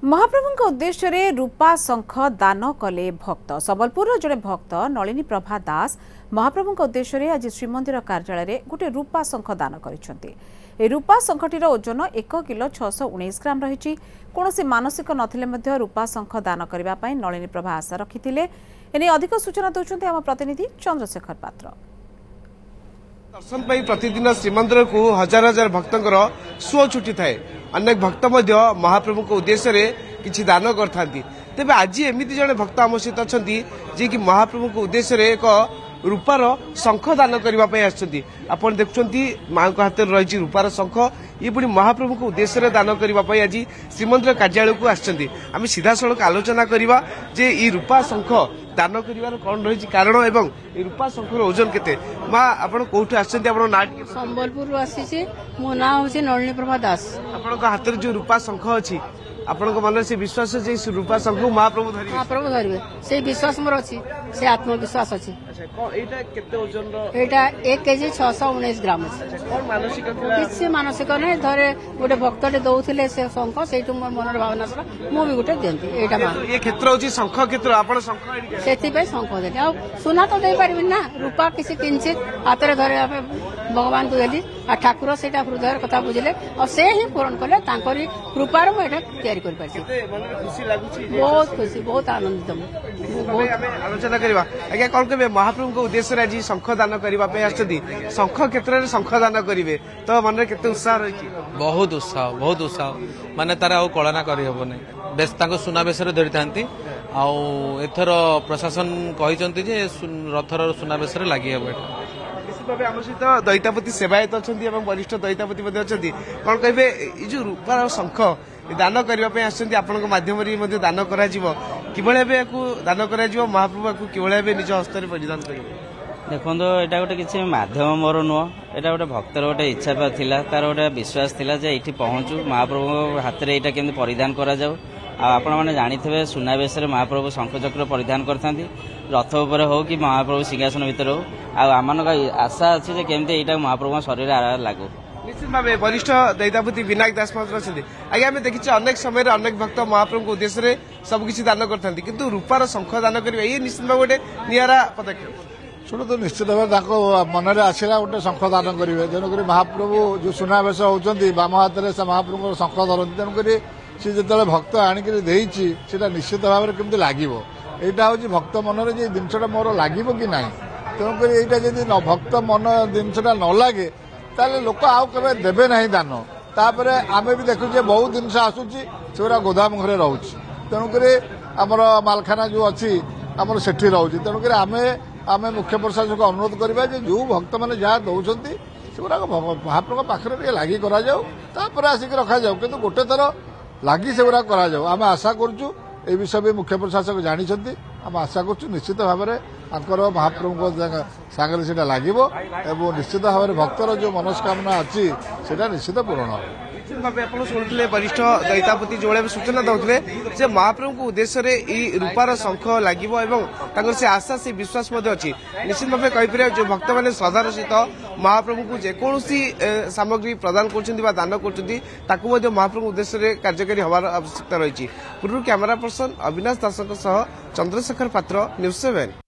महाप्रभु उद्देश्य रे रूपा शंख दान कले भक्त सबलपुर जड़े भक्त नलिनी प्रभा दास महाप्रभु उद्देश्य रे आज श्रीमंदिर कार्यालय रे गोटे रूपा शंख दान करिसेंती। रूपा शंखटीर ओजन 1 किलो 619 ग्राम रही। कौन मानसिक नथिले रूपा शंख दान करने नलिनी प्रभा आशा रखिथिले। एने अधिक सूचना दौरान आम प्रतिनिधि चंद्रशेखर पात्र। दर्शन पर प्रतिदिन श्रीमंदिर को हजार हजार भक्तर सुओ छुटी थाए। अनेक भक्त महाप्रभु को उद्देश्य रे किछि दान करथांती। तेबे आज एमिति जने भक्त आम सहित अछंती जे कि महाप्रभु को उद्देश्य रे एक रूपार शंख दान करबा पई आछंती। आपण देखुछंती मां को हाथ रही रूपार शंख ये पुणी महाप्रभु को उद्देश्य रे दान करबा पई आज श्रीमंदिर कार्यालय को आछंती। आम सीधा सड़क आलोचना करबा जे ई रूपा शंख दान करिवार कोन रही कारण एवं ई रूपा शंखर ओजन केते। मां आपण कोठु आछंती आपण ना संबलपुर आसी मो ना होची नलिनी प्रभा दास। आपण को हाथ रे जो रूपा शंख अछि आपण को मन से विश्वास जे रूपा शंख महाप्रभु धरिबे से विश्वास मोर अछि से आत्मविश्वास अछि। अच्छा एटा केते ओजन रो एटा 1 केजी 619 ग्राम अछि। कोन मानसिक थिला किछि मानसिक नै धरे गोटे भक्तटे दउथिले से शंख सेठु मोर मनर भावना सरा मो भी गोटे देंती। एटा मान ये क्षेत्र होची शंख क्षेत्र आपण शंख एडी सेति पे शंख देती। आ सुना तो दे पारिबिन ना रूपा किछि किंचित हाथ रे धरे भगवान को देली आ ठाकुर सेटा हृदय कथा बुझले और से ही पूर्ण कले तांकरी रूपार मो एटा तैयारी कर पाछि। खुशी लागुची बहुत खुशी बहुत आनंदित बहुत आलोचना करबा। आज्ञा कोन केबे महाप्रभु को उद्देश्य रे आज शंख दान करबा पे आछथि शंख क्षेत्र रे शंख दान करिवे तो मन रे केते उत्साह रही। बहुत उत्साह माने तार आ कळना करि हबो नै बेस ताको सुनाबेस रे धरि थांती आ एथर प्रशासन कहिसंती जे रथर सुनाबेस रे लागि हबो। आम सहित दैतापति सेवायत अच्छा वरिष्ठ दैतापति अच्छा कौन कहे जो रूपार शंख दान करने आसमाध्यम दान कर दान कर महाप्रभु कि निज हस्त परिधान करेंगे। देखो यहाँ गोटे किसी मध्यम मोर नुह यहाँ गोटे भक्तर गोटे इच्छा था तार गोटे विश्वास था जे ये पहुँचू महाप्रभु हाथ में यहाँ केमती परिधान करा आपण मैंने जानी सुनाबेश महाप्रभु शंखचक्र परिधान करते रथ उपर हो कि महाप्रभु सिंहासन भितर हो आम आशा अच्छी केमती यहाँ महाप्रभु शरीर लागू। निश्चित भाव वरिष्ठ दैतापति विनायक दास अच्छे आज्ञा आम देखी अनेक समय अनेक भक्त महाप्रभु को उद्देश्य रे सबकि दान करते किंतु रूपार शंख दान करवा ये निश्चित भाव गोटे निरा पदक्षेप। शुणु तो निश्चित भाव मन में आसला गोटे शंख दान करेंगे तेणुक महाप्रभु जो सुनाबेश होती बाम हाथ में महाप्रभु शंख धरती तेणुक सी जो भक्त आणिक निश्चित भाव में केमती लगे यहाँ हूँ भक्त मन में जिनसा मोर लगे कि ना तेणुक यहाँ जब भक्त मन जिनसा न लगे ताले लोक आउ के देवे ना दान तापर आम भी देखुचे बहुत जिनस आसूची से गोदाम घरे रोच तेणुक आमर मालखाना जो अच्छी आमर सेठी रोच तेणुक आम मुख्य प्रशासन को अनुरोध करवा जो भक्त मैंने जहाँ दौरान से महाप्रभु पाखे लगी कर आसिक रखा जाऊ कि गोटे थर लगी से आम आशा करुँ ये विषय भी मुख्य प्रशासक जानते आम आशा करुँ निश्चित भाव में आंकर महाप्रभु सागर से लगे निश्चित भाव में भक्तर जो मनस्कामना अच्छी से निश्चित पूरण हो। निश्चित भाव आप शुणुते वरिष्ठ दैतापति जो भाई सूचना दौते महाप्रभु को उद्देश्य रे रूपार शंख लगे से आशा से विश्वास अच्छी निश्चित भाव कहीपर जो भक्त मैंने श्रद्धार सहित महाप्रभु को जेकोसी सामग्री प्रदान कर दान कर महाप्रभु उद्देश्य कार्यकारी हमार आवश्यकता रही। पूर्व कैमरा पर्सन अविनाश दास चंद्रशेखर पात्र न्यूज 7।